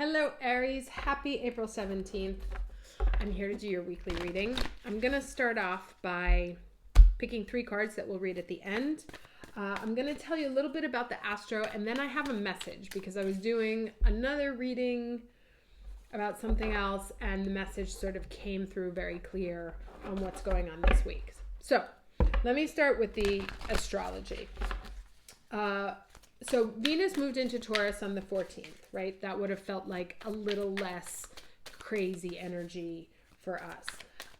Hello, Aries. Happy April 17th. I'm here to do your weekly reading. I'm going to start off by picking 3 cards that we'll read at the end. I'm going to tell you a little bit about the astro, and then I have a message because I was doing another reading about something else, and the message sort of came through very clear on what's going on this week. So let me start with the astrology. So Venus moved into Taurus on the 14th, right? That would have felt like a little less crazy energy for us.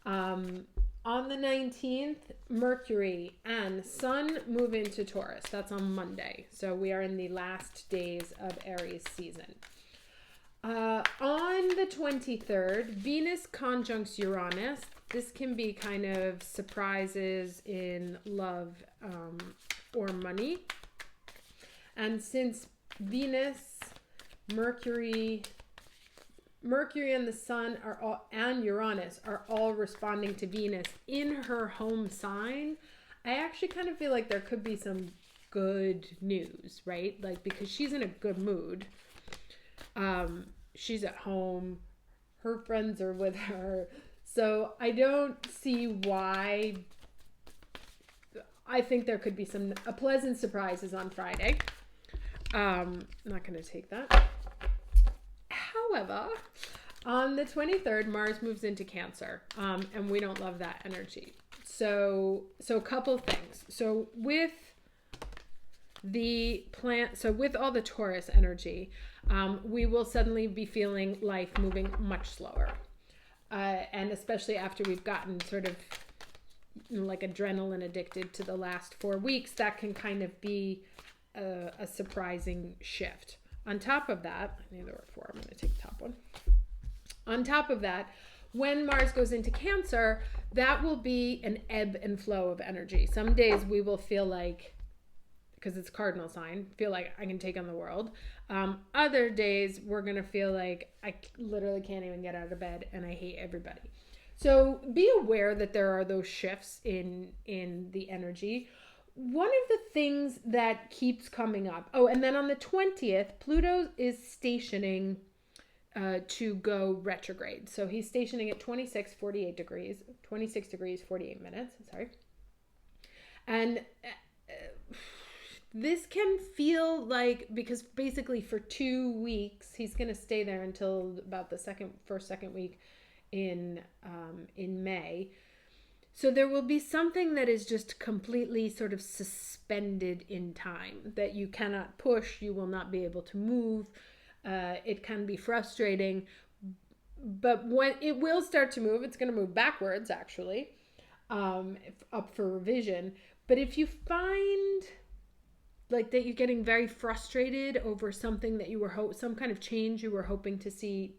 On the 19th, Mercury and Sun move into Taurus. That's on Monday. So we are in the last days of Aries season. On the 23rd, Venus conjuncts Uranus. This can be kind of surprises in love or money. And since Venus, Mercury and the Sun and Uranus are all responding to Venus in her home sign, I actually kind of feel like there could be some good news, right? Like, because she's in a good mood. She's at home. Her friends are with her. So I don't see why. I think there could be a pleasant surprises on Friday. I'm not going to take that. However, on the 23rd, Mars moves into Cancer, and we don't love that energy. So a couple things. So with all the Taurus energy, we will suddenly be feeling life moving much slower. And especially after we've gotten sort of like adrenaline addicted to the last 4 weeks, that can kind of be a surprising shift. On top of that, I knew there were 4. I'm going to take the top one. On top of that, when Mars goes into Cancer, that will be an ebb and flow of energy. Some days we will feel like, because it's cardinal sign, feel like I can take on the world. Other days we're going to feel like I literally can't even get out of bed and I hate everybody. So be aware that there are those shifts in the energy. One of the things that keeps coming up. Oh, and then on the 20th, Pluto is stationing to go retrograde. So he's stationing at 26 degrees, 48 minutes. Sorry. And this can feel like, because basically for 2 weeks, he's going to stay there until about the second week in May. So there will be something that is just completely sort of suspended in time that you cannot push. You will not be able to move. It can be frustrating. But when it will start to move, it's going to move backwards, actually, up for revision. But if you find like that you're getting very frustrated over something that you were some kind of change you were hoping to see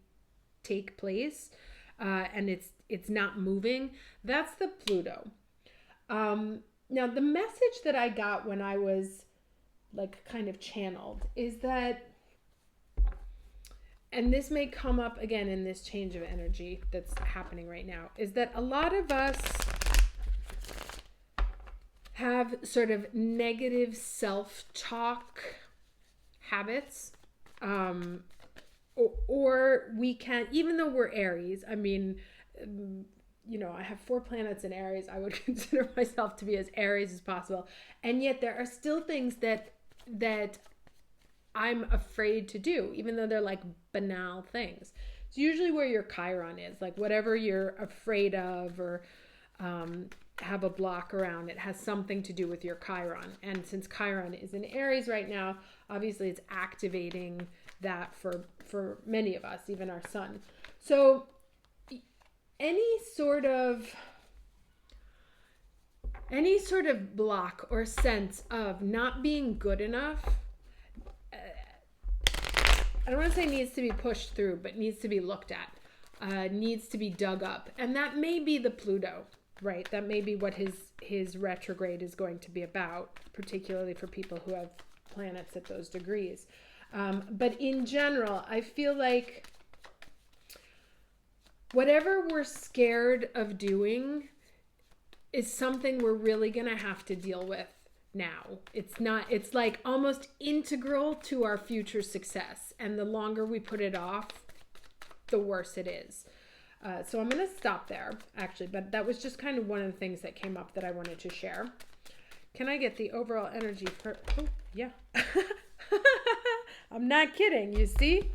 take place, and it's not moving, that's the Pluto. Now the message that I got when I was like kind of channeled is that, and this may come up again in this change of energy that's happening right now, is that a lot of us have sort of negative self-talk habits, or we can, even though we're Aries, I mean, I have 4 planets in Aries. I would consider myself to be as Aries as possible. And yet there are still things that I'm afraid to do, even though they're like banal things. It's usually where your Chiron is, like whatever you're afraid of or have a block around, it has something to do with your Chiron. And since Chiron is in Aries right now, obviously it's activating that for many of us, even our sun. So any sort of block or sense of not being good enough, I don't want to say needs to be pushed through, but needs to be looked at, needs to be dug up. And that may be the Pluto, right? That may be what his retrograde is going to be about, particularly for people who have planets at those degrees. But in general, I feel like whatever we're scared of doing is something we're really going to have to deal with now. It's like almost integral to our future success. And the longer we put it off, the worse it is. So I'm going to stop there, actually. But that was just kind of one of the things that came up that I wanted to share. Can I get the overall energy for... Oh, yeah. I'm not kidding, you see?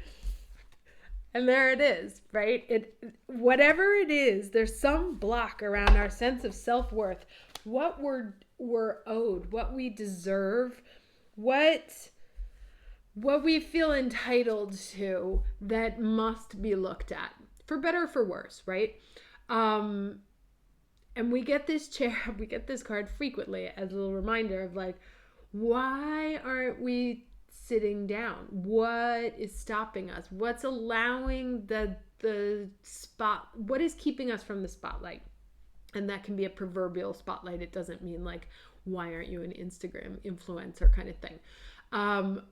And there it is, right? Whatever it is, there's some block around our sense of self-worth. What we're owed, what we deserve, what we feel entitled to that must be looked at, for better or for worse, right? And we get this card frequently as a little reminder of like, why aren't we sitting down? What is stopping us? What's allowing the spot? What is keeping us from the spotlight? And that can be a proverbial spotlight. It doesn't mean like, why aren't you an Instagram influencer kind of thing. And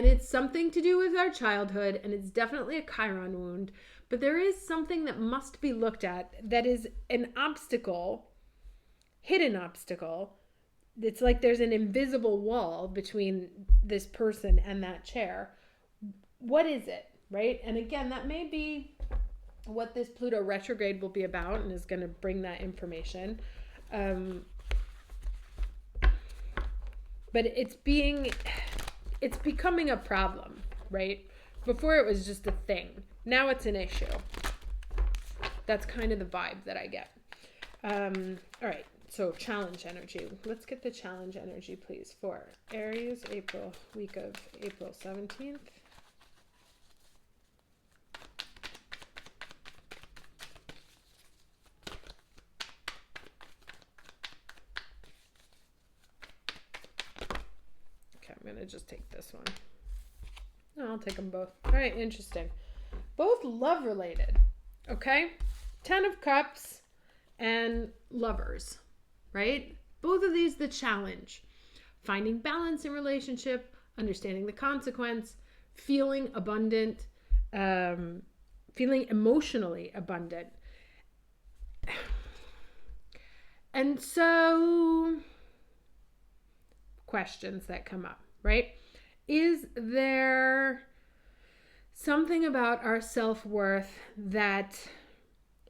it's something to do with our childhood, and it's definitely a Chiron wound, but there is something that must be looked at that is an obstacle, hidden obstacle. It's like there's an invisible wall between this person and that chair. What is it, right? And again, that may be what this Pluto retrograde will be about, and is going to bring that information. But it's becoming a problem, right? Before it was just a thing. Now it's an issue. That's kind of the vibe that I get. All right. So challenge energy. Let's get the challenge energy, please, for Aries, week of April 17th. Okay, I'm going to just take this one. No, I'll take them both. All right, interesting. Both love related. Okay? 10 of Cups and Lovers. Right? Both of these, the challenge. Finding balance in relationship, understanding the consequence, feeling abundant, feeling emotionally abundant. And so, questions that come up, right? Is there something about our self-worth that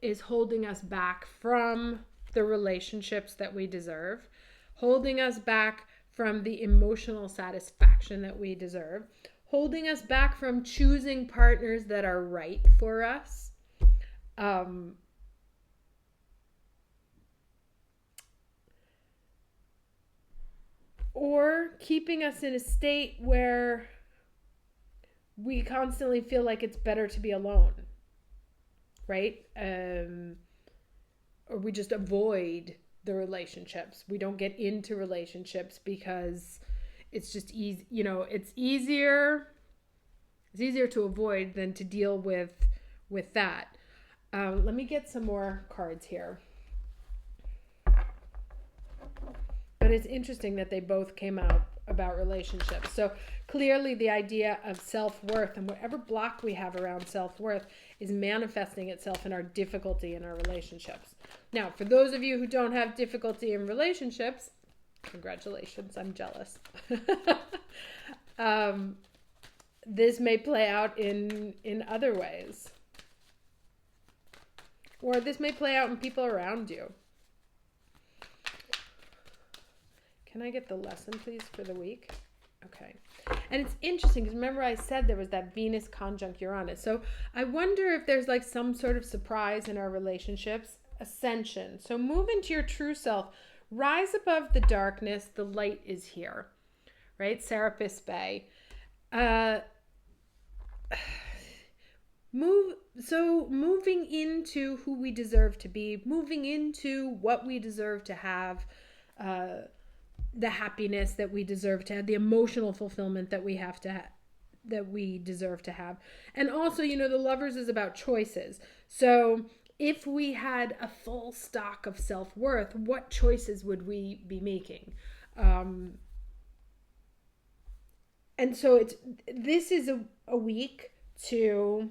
is holding us back from the relationships that we deserve, holding us back from the emotional satisfaction that we deserve, holding us back from choosing partners that are right for us, or keeping us in a state where we constantly feel like it's better to be alone, right? Or we just avoid the relationships. We don't get into relationships because it's just easy. You know, it's easier to avoid than to deal with that. Let me get some more cards here. But it's interesting that they both came out about relationships. So clearly the idea of self-worth and whatever block we have around self-worth is manifesting itself in our difficulty in our relationships. Now, for those of you who don't have difficulty in relationships, congratulations, I'm jealous. This may play out in other ways. Or this may play out in people around you. Can I get the lesson, please, for the week? Okay. And it's interesting because remember I said there was that Venus conjunct Uranus. So I wonder if there's like some sort of surprise in our relationships. Ascension. So move into your true self. Rise above the darkness. The light is here. Right? Serapis Bay. Moving into who we deserve to be. Moving into what we deserve to have. The happiness that we deserve to have, the emotional fulfillment that we have to that we deserve to have. And also, you know, the Lovers is about choices. So if we had a full stock of self-worth, what choices would we be making? And so this is a week to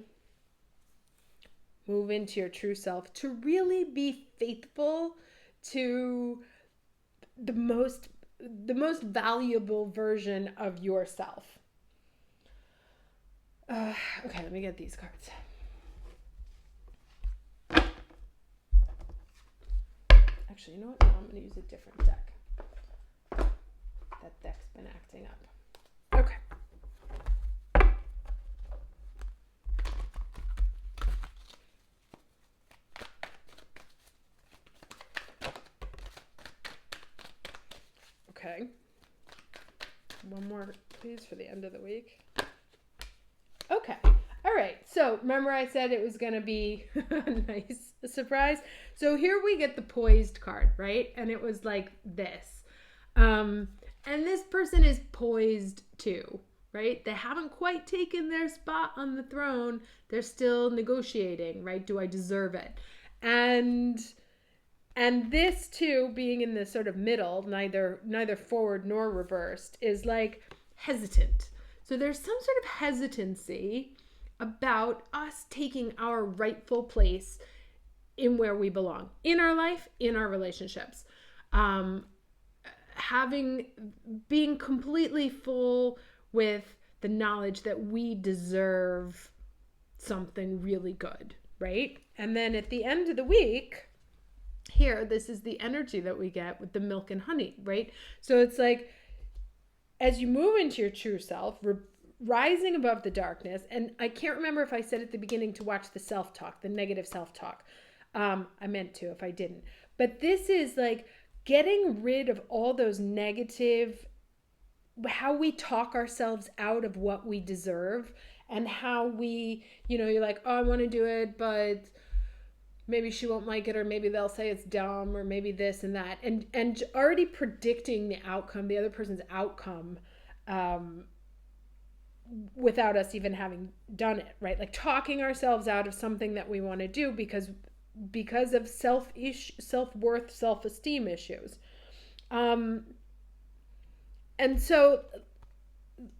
move into your true self, to really be faithful to the most valuable version of yourself. Okay, let me get these cards. Actually, you know what? No, I'm going to use a different deck. That deck's been acting up. Okay. Okay. One more, please, for the end of the week. Okay. All right. So remember I said it was going to be a nice surprise. So here we get the poised card, right? And it was like this. And this person is poised too, right? They haven't quite taken their spot on the throne. They're still negotiating, right? Do I deserve it? And this too, being in the sort of middle, neither forward nor reversed, is like hesitant. So there's some sort of hesitancy about us taking our rightful place in where we belong, in our life, in our relationships. Being completely full with the knowledge that we deserve something really good, right? And then at the end of the week, here, this is the energy that we get with the milk and honey, right? So it's like, as you move into your true self, rising above the darkness, and I can't remember if I said at the beginning to watch the self-talk, the negative self-talk. I meant to if I didn't. But this is like getting rid of all those negative, how we talk ourselves out of what we deserve, and how we, you're like, oh, I want to do it, but maybe she won't like it, or maybe they'll say it's dumb, or maybe this and that, and already predicting the outcome, the other person's outcome, without us even having done it, right? Like talking ourselves out of something that we want to do because of self-worth, self-esteem issues. And so,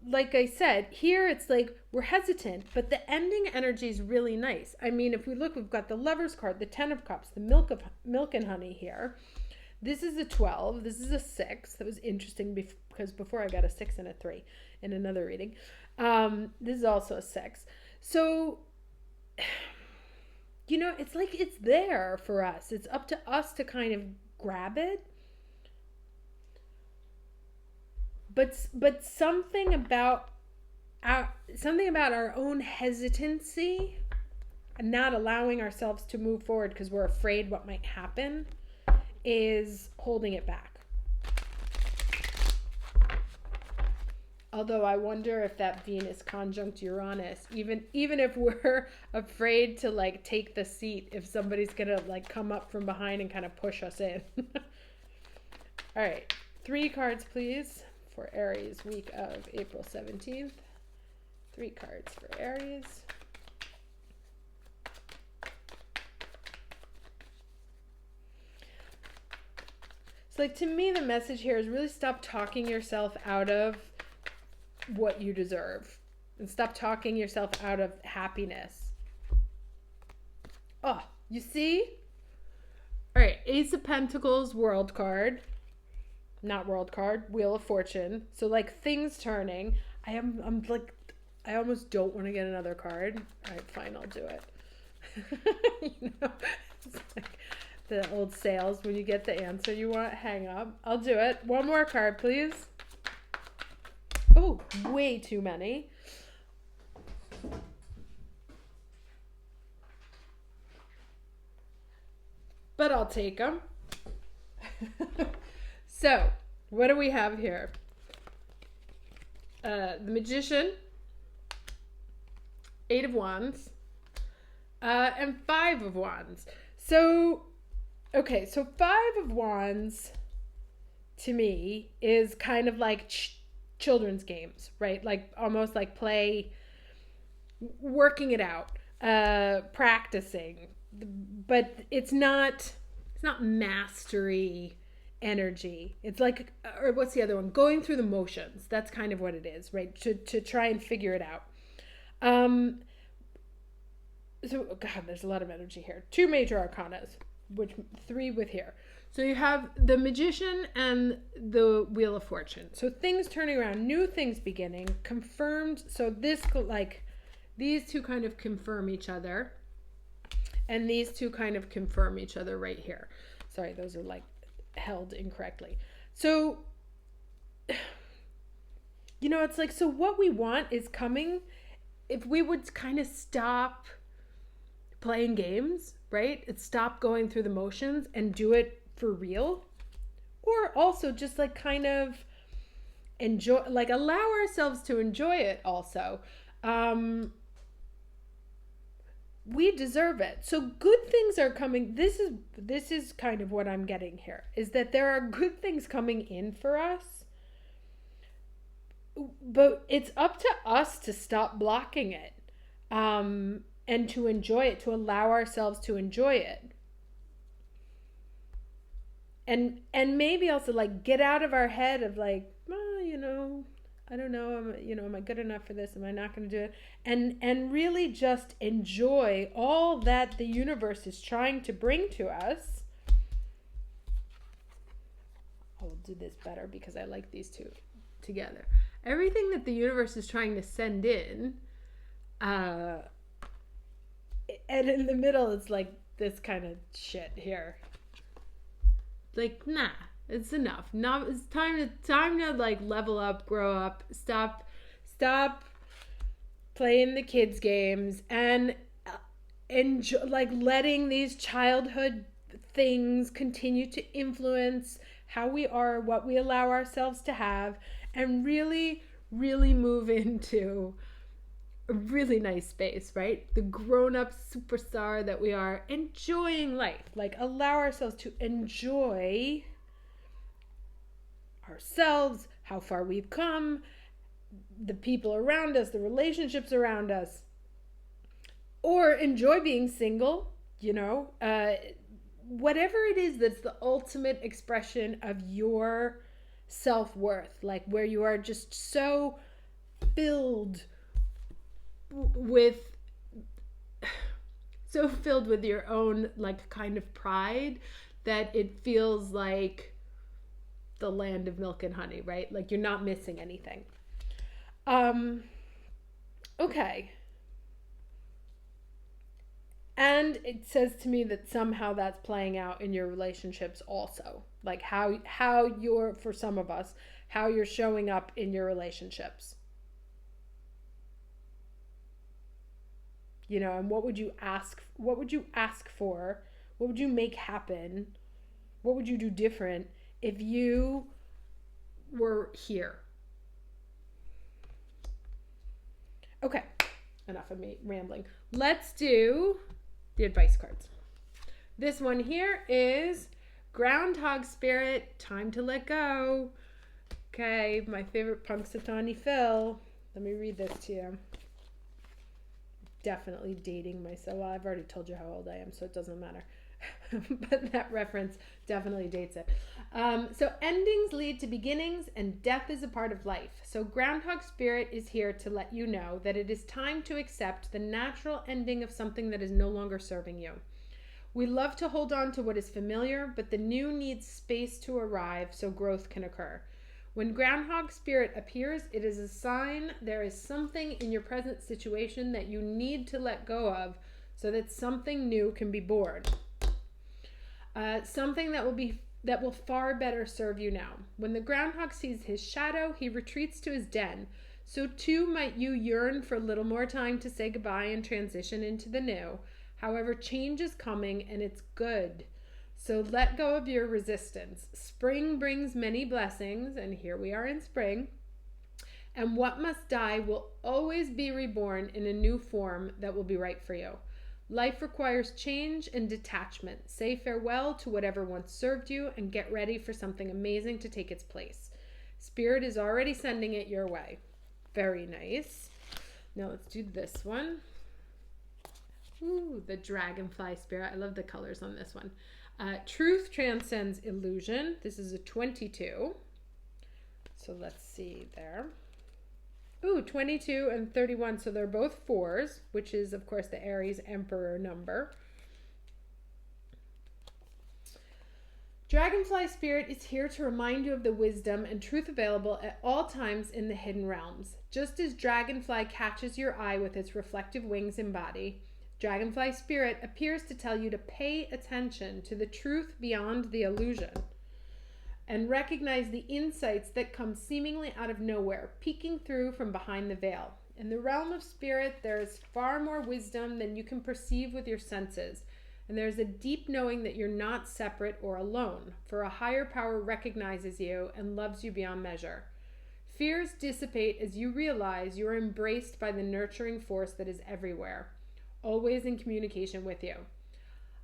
like I said, here it's like we're hesitant, but the ending energy is really nice. I mean, if we look, we've got the Lover's card, the 10 of Cups, the milk and honey here. This is a 12. This is a 6. That was interesting because before I got a 6 and a 3 in another reading. This is also a 6. So, it's like it's there for us. It's up to us to kind of grab it. But something about our own hesitancy and not allowing ourselves to move forward because we're afraid what might happen is holding it back. Although I wonder if that Venus conjunct Uranus, even if we're afraid to like take the seat, if somebody's gonna like come up from behind and kind of push us in. All right, 3 cards, please, for Aries, week of April 17th. 3 cards for Aries. So like to me, the message here is really stop talking yourself out of what you deserve and stop talking yourself out of happiness. Oh, you see? All right, Ace of Pentacles, World card. Not World card, Wheel of Fortune. So like things turning. I'm like, I almost don't want to get another card. All right, fine, I'll do it. It's like the old sales when you get the answer you want, hang up. I'll do it. One more card, please. Oh, way too many. But I'll take them. So, what do we have here? The Magician, 8 of Wands, and 5 of Wands. So, okay, so 5 of Wands to me is kind of like children's games, right? Like almost like play, working it out, practicing, but it's not mastery energy. It's like, or what's the other one? Going through the motions. That's kind of what it is, right? To try and figure it out. So, God, there's a lot of energy here. 2 major arcanas, which 3 with here. So you have the Magician and the Wheel of Fortune. So things turning around, new things beginning, confirmed. So this, like, these two kind of confirm each other. And these two kind of confirm each other right here. Sorry, those are like held incorrectly. So, you know, it's like, so what we want is coming. If we would kind of stop playing games, right? And stop going through the motions and do it for real. Or also just like kind of enjoy, like allow ourselves to enjoy it also. We deserve it. So good things are coming. This is kind of what I'm getting here, is that there are good things coming in for us. But it's up to us to stop blocking it. And to enjoy it, to allow ourselves to enjoy it. And maybe also like get out of our head of like, oh, you know, I don't know, am I good enough for this? Am I not going to do it? And really just enjoy all that the universe is trying to bring to us. I'll do this better because I like these two together. Everything that the universe is trying to send in, and in the middle it's like this kind of shit here. Like, nah. It's enough. Now it's time to like level up, grow up, stop playing the kids games and enjoy, like letting these childhood things continue to influence how we are, what we allow ourselves to have, and really, really move into a really nice space, right? The grown-up superstar that we are, enjoying life, like allow ourselves to enjoy ourselves, how far we've come, the people around us, the relationships around us, or enjoy being single, you know, whatever it is that's the ultimate expression of your self-worth, like where you are just so filled with your own like kind of pride that it feels like the land of milk and honey, right? Like you're not missing anything. Okay. And it says to me that somehow that's playing out in your relationships also. Like how you're, for some of us, how you're showing up in your relationships. You know, and what would you ask for? What would you make happen? What would you do different if you were here? Okay, enough of me rambling. Let's do the advice cards. This one here is Groundhog Spirit, time to let go. Okay, my favorite Punxsutawney Phil. Let me read this to you. Definitely dating myself. Well, I've already told you how old I am, so it doesn't matter. But that reference definitely dates it. So endings lead to beginnings and death is a part of life. So Groundhog Spirit is here to let you know that it is time to accept the natural ending of something that is no longer serving you. We love to hold on to what is familiar, but the new needs space to arrive so growth can occur. When Groundhog Spirit appears, it is a sign there is something in your present situation that you need to let go of so that something new can be born. Something that will far better serve you now. When the groundhog sees his shadow, he retreats to his den. So too might you yearn for a little more time to say goodbye and transition into the new. However, change is coming and it's good. So let go of your resistance. Spring brings many blessings, and here we are in spring. And what must die will always be reborn in a new form that will be right for you. Life requires change and detachment. Say farewell to whatever once served you and get ready for something amazing to take its place. Spirit is already sending it your way. Very nice. Now let's do this one. Ooh, the dragonfly spirit. I love the colors on this one. Truth transcends illusion. This is a 22. So let's see there. Ooh, 22 and 31. So they're both 4s, which is, of course, the Aries Emperor number. Dragonfly Spirit is here to remind you of the wisdom and truth available at all times in the hidden realms. Just as Dragonfly catches your eye with its reflective wings and body, Dragonfly Spirit appears to tell you to pay attention to the truth beyond the illusion and recognize the insights that come seemingly out of nowhere, peeking through from behind the veil. In the realm of spirit, there is far more wisdom than you can perceive with your senses, and there is a deep knowing that you're not separate or alone, for a higher power recognizes you and loves you beyond measure. Fears dissipate as you realize you are embraced by the nurturing force that is everywhere, always in communication with you.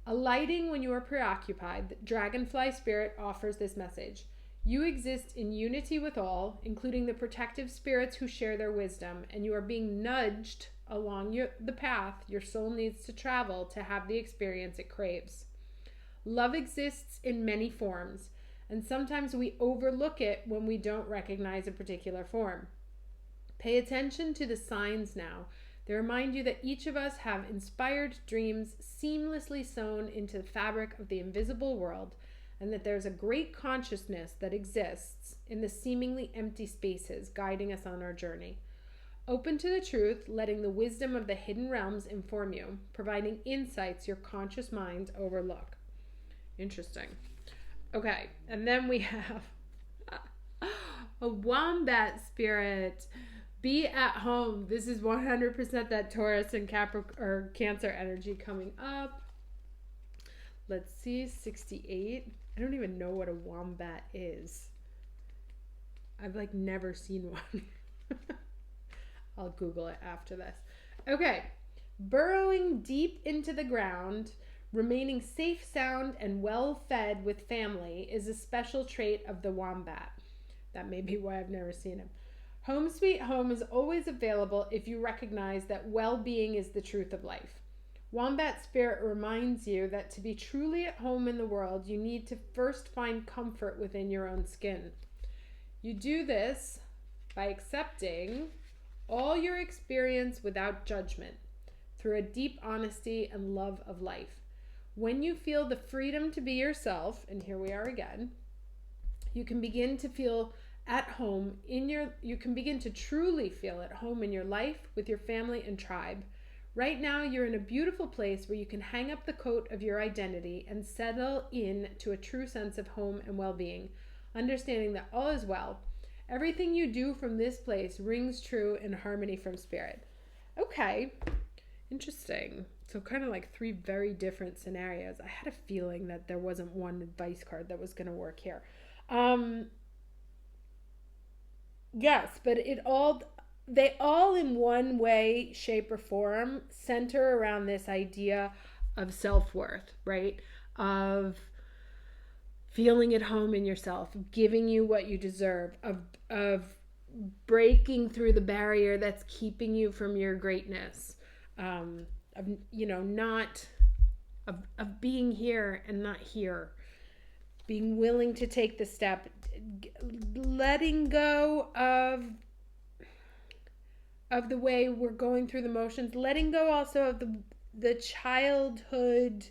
Alighting when you are preoccupied, the Dragonfly Spirit offers this message. You exist in unity with all, including the protective spirits who share their wisdom, and you are being nudged along the path your soul needs to travel to have the experience it craves. Love exists in many forms, and sometimes we overlook it when we don't recognize a particular form. Pay attention to the signs now. They remind you that each of us have inspired dreams seamlessly sewn into the fabric of the invisible world, and that there's a great consciousness that exists in the seemingly empty spaces guiding us on our journey. Open to the truth, letting the wisdom of the hidden realms inform you, providing insights your conscious mind overlook. Interesting. Okay, and then we have a wombat spirit. Be at home. This is 100% that Taurus and or Cancer energy coming up. Let's see, 68. I don't even know what a wombat is. I've never seen one. I'll Google it after this. Okay. Burrowing deep into the ground, remaining safe, sound, and well fed with family is a special trait of the wombat. That may be why I've never seen him. Home sweet home is always available if you recognize that well-being is the truth of life. Wombat Spirit reminds you that to be truly at home in the world, you need to first find comfort within your own skin. You do this by accepting all your experience without judgment, through a deep honesty and love of life. When you feel the freedom to be yourself, and here we are again, you can begin to feel at home you can begin to truly feel at home in your life with your family and tribe. Right now, you're in a beautiful place where you can hang up the coat of your identity and settle in to a true sense of home and well-being, understanding that all is well. Everything you do from this place rings true in harmony from spirit. Okay, interesting. So kind of three very different scenarios. I had a feeling that there wasn't one advice card that was going to work here. Yes, but they all in one way, shape, or form center around this idea of self-worth, right? Of feeling at home in yourself, of giving you what you deserve, of breaking through the barrier that's keeping you from your greatness, of being here and not here, being willing to take the step, letting go of the way we're going through the motions, letting go also of the childhood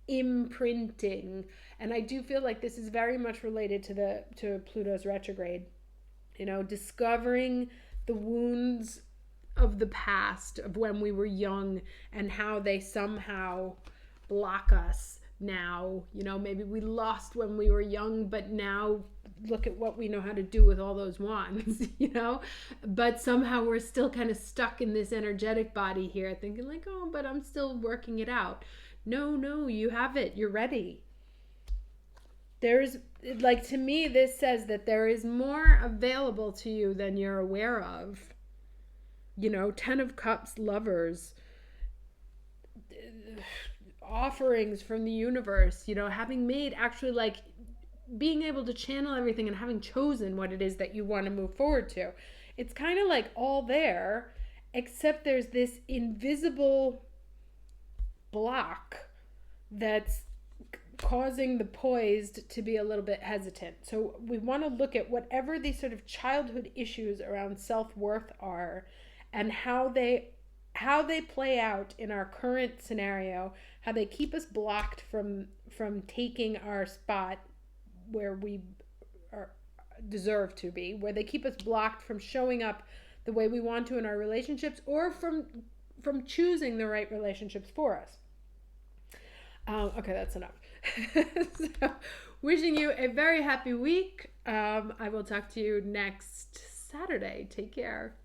imprinting. And I do feel like this is very much related to Pluto's retrograde. Discovering the wounds of the past, of when we were young, and how they somehow block us now. Maybe we lost when we were young, but now look at what we know how to do with all those wands, but somehow we're still kind of stuck in this energetic body here, thinking oh, but I'm still working it out. No, you have it. You're ready. There's to me, this says that there is more available to you than you're aware of. 10 of Cups, Lovers, offerings from the universe, having made actually being able to channel everything and having chosen what it is that you want to move forward to. It's kind of all there, except there's this invisible block that's causing the poised to be a little bit hesitant. So we want to look at whatever these sort of childhood issues around self-worth are, and how they play out in our current scenario, how they keep us blocked from taking our spot where we are deserve to be, where they keep us blocked from showing up the way we want to in our relationships, or from choosing the right relationships for us. Okay, that's enough. So, wishing you a very happy week. I will talk to you next Saturday. Take care.